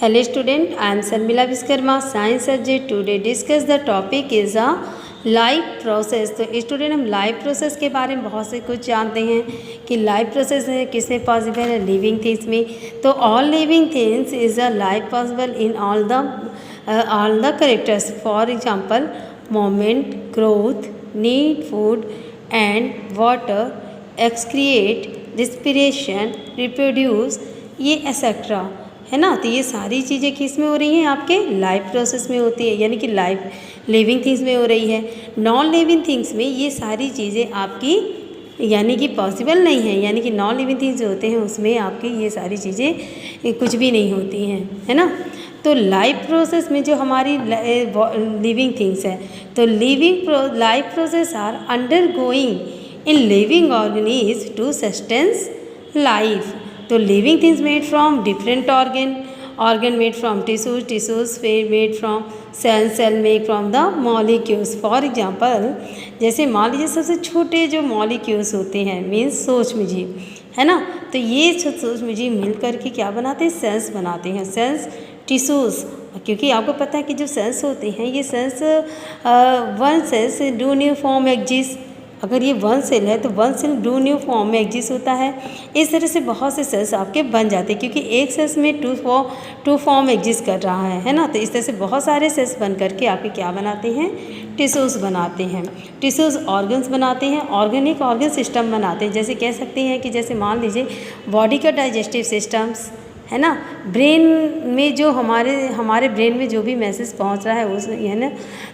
Hello student, I am Sarmila Viskarma, science subject. Today discuss the topic is a life process. तो student हम life process के बारे में बहुत से कुछ जानते हैं कि लाइफ प्रोसेस है किसमें पॉसिबल है, लिविंग थिंग्स में। तो all living things is a life possible in all the characters. For example moment, growth, need food and water, excrete, respiration, reproduce, ये एक्सेट्रा है ना। तो ये सारी चीज़ें किस में हो रही हैं, आपके लाइफ प्रोसेस में होती है, यानी कि लाइफ लिविंग थिंग्स में हो रही है। नॉन लिविंग थिंग्स में ये सारी चीज़ें आपकी यानी कि पॉसिबल नहीं है, यानी कि नॉन लिविंग थिंग्स जो होते हैं उसमें आपकी ये सारी चीज़ें कुछ भी नहीं होती हैं, है ना। तो लाइफ प्रोसेस में जो हमारी लिविंग थिंग्स है, तो life process are undergoing in living organism to sustains life. तो living things made from different organ made from tissues made from cell made from the molecules। For example जैसे मान लीजिए सबसे छोटे जो molecules होते हैं मीन्स सूक्ष्म जीव, है ना। तो ये सूक्ष्म जीव मिल करके क्या बनाते हैं, सेल्स बनाते हैं। सेल्स, टिश्यूज़, क्योंकि आपको पता है कि जो सेल्स होते हैं ये cells one cells do new form exist. अगर ये वन सेल है तो one cell do new form में एग्जिस्ट होता है। इस तरह से बहुत से सेल्स आपके बन जाते हैं, क्योंकि एक सेल्स में टू फॉर्म एग्जिस्ट कर रहा है ना। तो इस तरह से बहुत सारे सेल्स बन करके आपके क्या बनाते हैं, टिश्यूज़ बनाते हैं। टिश्यूज़ ऑर्गन्स बनाते हैं, ऑर्गेनिक ऑर्गन सिस्टम बनाते हैं। जैसे कह सकते हैं कि जैसे मान लीजिए बॉडी का डाइजेस्टिव सिस्टम्स, है ना। ब्रेन में जो हमारे ब्रेन में जो भी मैसेज पहुंच रहा है उस, है ना।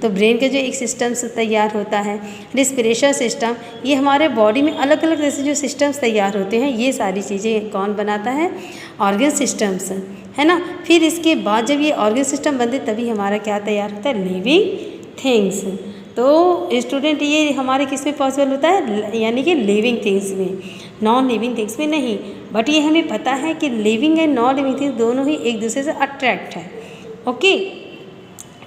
तो ब्रेन का जो एक सिस्टम तैयार होता है, रिस्पिरेशन सिस्टम, ये हमारे बॉडी में अलग अलग तरह से जो सिस्टम्स तैयार होते हैं ये सारी चीज़ें कौन बनाता है, ऑर्गन सिस्टम्स, है ना। फिर इसके बाद जब ये ऑर्गन सिस्टम बनते तभी हमारा क्या तैयार होता है, लिविंग थिंग्स। तो स्टूडेंट ये हमारे किस में पॉसिबल होता है, यानी कि लिविंग थिंग्स में, नॉन लिविंग थिंग्स में नहीं। बट ये हमें पता है कि living and non living things दोनों ही एक दूसरे से अट्रैक्ट है। ओके,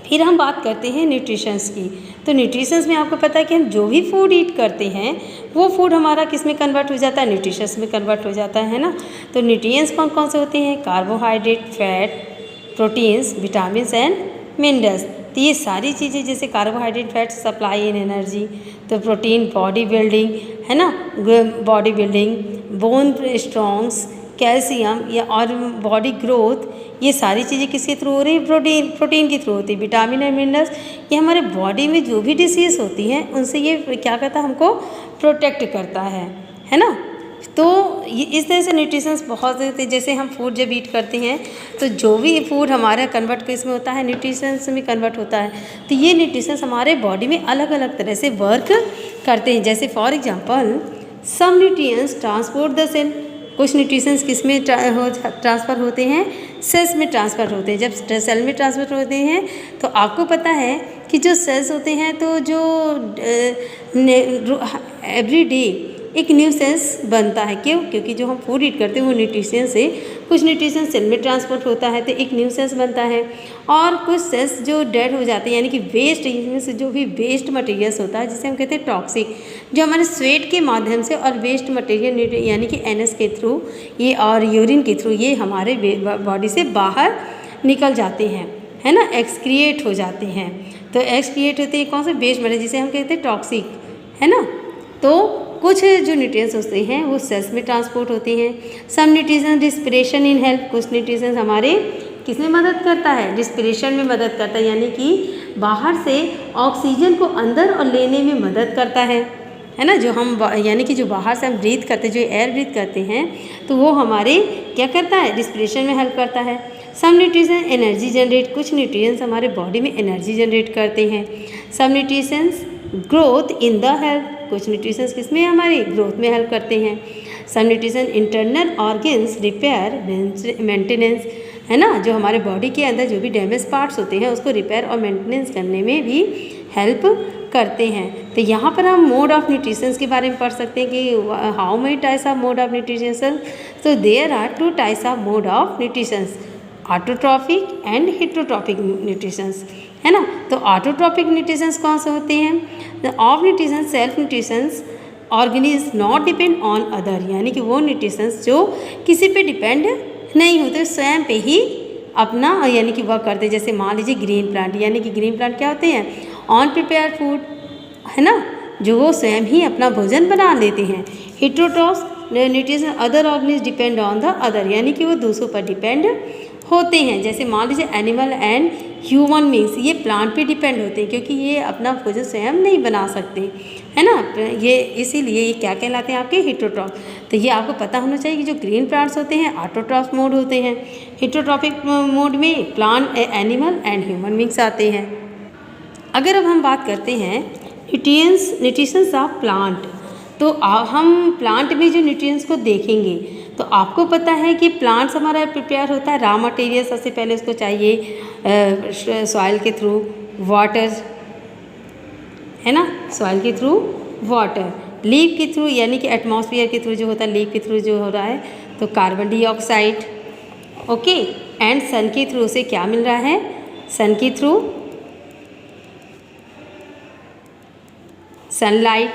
फिर हम बात करते हैं न्यूट्रिशंस की। तो न्यूट्रिशंस में आपको पता है कि हम जो भी फूड ईट करते हैं वो फूड हमारा किस में कन्वर्ट हो जाता है, न्यूट्रिशंस में कन्वर्ट हो जाता है ना। तो न्यूट्रिएंट्स कौन कौन से होते हैं, carbohydrate, fat, proteins, vitamins and minerals. तो ये सारी चीज़ें जैसे carbohydrate, fat supply in energy, तो प्रोटीन बॉडी बिल्डिंग, है ना, body building, bone strongs, calcium या और बॉडी ग्रोथ, ये सारी चीज़ें किसके थ्रू हो रही है, प्रोटीन के थ्रू होती है। विटामिन और मिनरल्स ये हमारे बॉडी में जो भी डिसीज़ होती हैं उनसे ये क्या करता है, हमको प्रोटेक्ट करता है ना। तो ये इस तरह से न्यूट्रिशंस बहुत होते हैं। जैसे हम फूड जब ईट करते हैं तो जो भी फूड हमारा कन्वर्ट किस में होता है, न्यूट्रिशंस में कन्वर्ट होता है। तो ये न्यूट्रिशंस हमारे बॉडी में अलग अलग तरह से वर्क करते हैं। जैसे for example some nutrients transport the cell. कुछ न्यूट्रिशंस किस में ट्रांसफ़र होते हैं, सेल्स में ट्रांसफ़र होते हैं। जब सेल में ट्रांसफ़र होते हैं तो आपको पता है कि जो सेल्स होते हैं तो जो एवरी डे एक न्यू सेल्स बनता है। क्यों, क्योंकि जो हम फूड ईट करते हैं वो न्यूट्रिशन से कुछ न्यूट्रिशन सेल में ट्रांसपोर्ट होता है तो एक न्यू सेल्स बनता है। और कुछ सेल्स जो डेड हो जाते हैं, यानी कि वेस्ट, इनमें से जो भी वेस्ट मटेरियल्स होता है जिसे हम कहते हैं टॉक्सिक, जो हमारे स्वेट के माध्यम से और वेस्ट मटेरियल यानी कि एनएस के थ्रू ये और यूरिन के थ्रू ये हमारे बॉडी से बाहर निकल जाते हैं, है ना, एक्सक्रिएट हो जाते हैं। तो एक्सक्रिएट होते हैं कौन से, वेस्ट मटेरियल जिसे हम कहते हैं टॉक्सिक, है ना। तो कुछ जो न्यूट्रिएंट्स होते हैं वो सेल्स में ट्रांसपोर्ट होते हैं। Some nutrition respiration in health, कुछ न्यूट्रिशन हमारे किस में मदद करता है, रिस्पिरेशन में मदद करता है, यानी कि बाहर से ऑक्सीजन को अंदर और लेने में मदद करता है ना। जो हम यानी कि जो बाहर से हम ब्रीथ करते हैं, जो एयर ब्रीथ करते हैं तो वो हमारे क्या करता है, रिस्पिरेशन में हेल्प करता है। सम न्यूट्रिशन एनर्जी जनरेट, कुछ न्यूट्रिएंट्स हमारे बॉडी में एनर्जी जनरेट करते हैं। Some nutritions growth in the health, कुछ न्यूट्रिशंस किसमें हमारी ग्रोथ में हेल्प करते हैं। Some nutrition internal organs repair maintenance, है ना, जो हमारे बॉडी के अंदर जो भी डैमेज पार्ट्स होते हैं उसको रिपेयर और मेंटेनेंस करने में भी हेल्प करते हैं। तो यहाँ पर हम मोड ऑफ न्यूट्रिशंस के बारे में पढ़ सकते हैं कि how many types of mode of nutrition. तो there are 2 types of mode of nutritions, autotrophic and heterotrophic nutritions, है ना। तो ऑटोट्रॉफिक न्यूट्रिशंस कौन से होते हैं, of nutrition self nutritions organism not depend on other, यानी कि वो न्यूट्रिशंस जो किसी पे डिपेंड नहीं होते, स्वयं पे ही अपना यानी कि वर्क करते हैं। जैसे मान लीजिए ग्रीन प्लांट, यानी कि ग्रीन प्लांट क्या होते हैं, ऑन प्रिपेयर फूड, है ना, जो वो स्वयं ही अपना भोजन बना लेते हैं। Heterotrophs nutrition other organism depend on the other, यानी कि वो दूसरों पर डिपेंड होते हैं। जैसे मान लीजिए एनिमल एंड ह्यूमन बींग्स, ये प्लांट पे डिपेंड होते हैं क्योंकि ये अपना भोजन स्वयं नहीं बना सकते, है ना, ये इसीलिए ये क्या कहलाते हैं आपके हेटेरोट्रॉफ। तो ये आपको पता होना चाहिए कि जो ग्रीन प्लांट्स होते हैं ऑटोट्रॉफ मोड होते हैं। हेटेरोट्रॉफिक मोड में plant animal and human beings आते हैं। अगर अब हम बात करते हैं न्यूट्रिशंस ऑफ प्लांट, तो हम प्लांट में जो न्यूट्रिएंट्स को देखेंगे तो आपको पता है कि प्लांट्स हमारा प्रिपेयर होता है, रॉ मटेरियल सबसे पहले उसको चाहिए सॉइल के थ्रू, वाटर, है ना, सॉइल के थ्रू वाटर, लीफ के थ्रू यानी कि एटमॉस्फेयर के थ्रू जो होता है, लीफ के थ्रू जो हो रहा है तो कार्बन डाइऑक्साइड, ओके, एंड सन के थ्रू उसे क्या मिल रहा है, सन के थ्रू सनलाइट,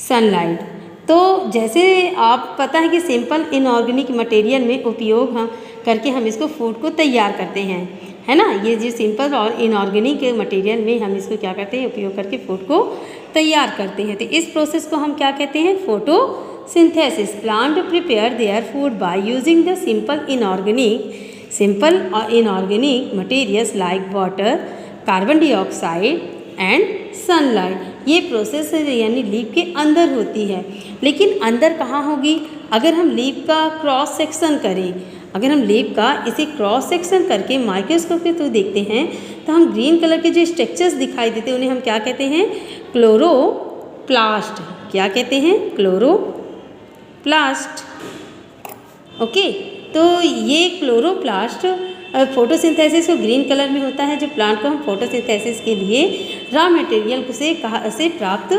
सनलाइट। तो जैसे आप पता है कि सिंपल इनऑर्गेनिक मटेरियल में उपयोग हम करके हम इसको फूड को तैयार करते हैं, है ना, ये जो सिंपल और इनऑर्गेनिक मटेरियल में हम इसको क्या करते हैं, उपयोग करके फूड को तैयार करते हैं। तो इस प्रोसेस को हम क्या कहते हैं, photosynthesis. Plant prepare their food by using the simple और inorganic materials like water, carbon dioxide and sunlight. ये प्रोसेस यानी लीफ के अंदर होती है, लेकिन अंदर कहाँ होगी, अगर हम लीफ का क्रॉस सेक्शन करें, अगर हम लीफ का इसे क्रॉस सेक्शन करके माइक्रोस्कोप के थ्रू देखते हैं तो हम ग्रीन कलर के जो स्ट्रक्चर्स दिखाई देते हैं उन्हें हम क्या कहते हैं, क्लोरोप्लास्ट। क्या कहते हैं, क्लोरोप्लास्ट, ओके। तो ये क्लोरोप्लास्ट फोटोसिंथेसिस को ग्रीन कलर में होता है, जो प्लांट को हम फोटोसिंथेसिस के लिए रॉ मटेरियल से प्राप्त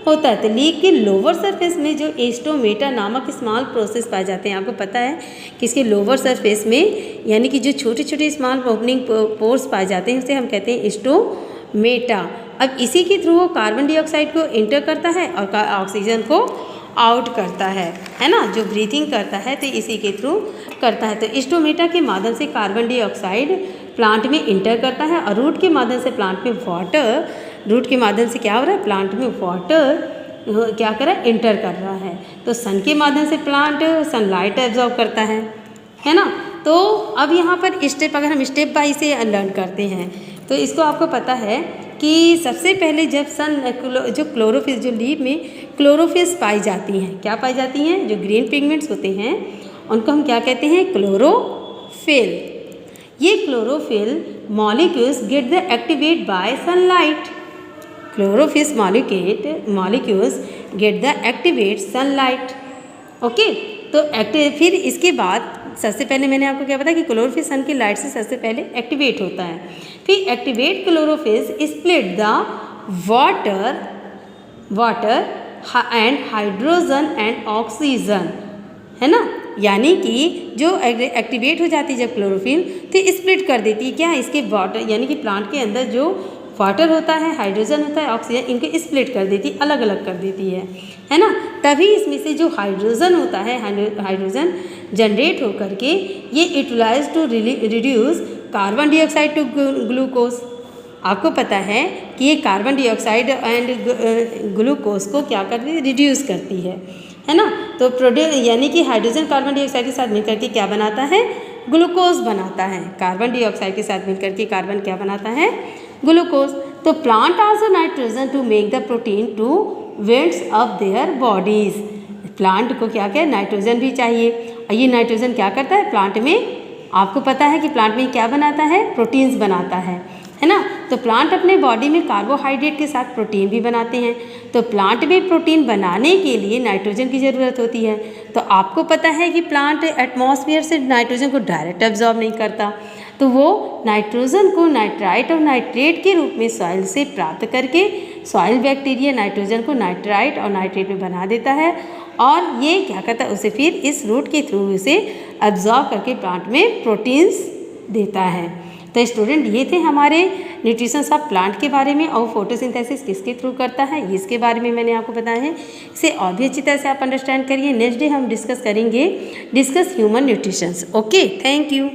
होता है। तो लीफ के लोअर सरफेस में जो एस्टोमेटा नामक स्मॉल प्रोसेस पाए जाते हैं, आपको पता है कि इसके लोअर सरफेस में यानी कि जो छोटे छोटे स्मॉल ओपनिंग पोर्स पाए जाते हैं उसे हम कहते हैं एस्टोमेटा। अब इसी के थ्रू वो कार्बन डाइऑक्साइड को इंटर करता है और ऑक्सीजन को आउट करता है ना, जो ब्रीथिंग करता है तो इसी के थ्रू करता है। तो एस्टोमेटा के माध्यम से कार्बन डाइऑक्साइड प्लांट में इंटर करता है और रूट के माध्यम से प्लांट में वाटर, रूट के माध्यम से क्या हो रहा है, प्लांट में वाटर क्या कर रहा है, इंटर कर रहा है। तो सन के माध्यम से प्लांट सनलाइट एब्जॉर्ब करता है ना। तो अब यहाँ पर स्टेप, अगर हम स्टेप बाई से लर्न करते हैं तो इसको आपको पता है कि सबसे पहले जब जो क्लोरोफिल, जो लीफ में क्लोरोफिल्स पाई जाती हैं, क्या पाई जाती हैं, जो ग्रीन पिगमेंट्स होते हैं उनको हम क्या कहते हैं, क्लोरोफिल। ये chlorophyll molecules get the activate bye sunlight. Chlorophyll molecules get the activate sunlight, okay. तो फिर इसके बाद सबसे पहले मैंने आपको क्या बताया कि क्लोरोफिल सन की लाइट से सबसे पहले एक्टिवेट होता है। फिर activate chlorophylls split the water and hydrogen and oxygen, है ना, यानी कि जो एक्टिवेट हो जाती है जब क्लोरोफिल तो स्प्लिट कर देती है क्या, इसके वाटर यानी कि प्लांट के अंदर जो वाटर होता है, हाइड्रोजन होता है, ऑक्सीजन, इनको स्प्लिट कर देती, अलग अलग कर देती है ना। तभी इसमें से जो हाइड्रोजन होता है, हाइड्रोजन जनरेट होकर के ये utilise to reduce carbon dioxide to glucose. आपको पता है कि ये कार्बन डाइऑक्साइड एंड ग्लूकोज को क्या करती है, रिड्यूस करती है ना। तो यानी कि हाइड्रोजन कार्बन डाइऑक्साइड के साथ मिलकर के क्या बनाता है, ग्लूकोज बनाता है। कार्बन डाइऑक्साइड के साथ मिलकर के कार्बन क्या बनाता है, ग्लूकोज। तो plant also nitrogen to make the protein to vents of their bodies. Plant को क्या क्या नाइट्रोजन भी चाहिए और ये नाइट्रोजन क्या करता है, प्लांट में आपको पता है कि प्लांट में क्या बनाता है, प्रोटीन्स बनाता है ना। तो प्लांट अपने बॉडी में कार्बोहाइड्रेट के साथ प्रोटीन भी बनाते हैं। तो प्लांट में प्रोटीन बनाने के लिए नाइट्रोजन की ज़रूरत होती है। तो आपको पता है कि प्लांट एटमॉस्फेयर से नाइट्रोजन को डायरेक्ट एब्जॉर्ब नहीं करता, तो वो नाइट्रोजन को नाइट्राइट और नाइट्रेट के रूप में सॉइल से प्राप्त करके सॉइल बैक्टीरिया नाइट्रोजन को नाइट्राइट और नाइट्रेट में बना देता है और ये क्या करता है, उसे फिर इस रूट के थ्रू उसे एब्जॉर्ब करके प्लांट में प्रोटीन्स देता है। तो स्टूडेंट ये थे हमारे न्यूट्रिशंस ऑफ प्लांट के बारे में और फोटोसिंथेसिस किसके थ्रू करता है इसके बारे में मैंने आपको बताया है। इसे और भी अच्छी तरह से आप अंडरस्टैंड करिए। नेक्स्ट डे हम डिस्कस करेंगे human nutritions. Okay, thank you.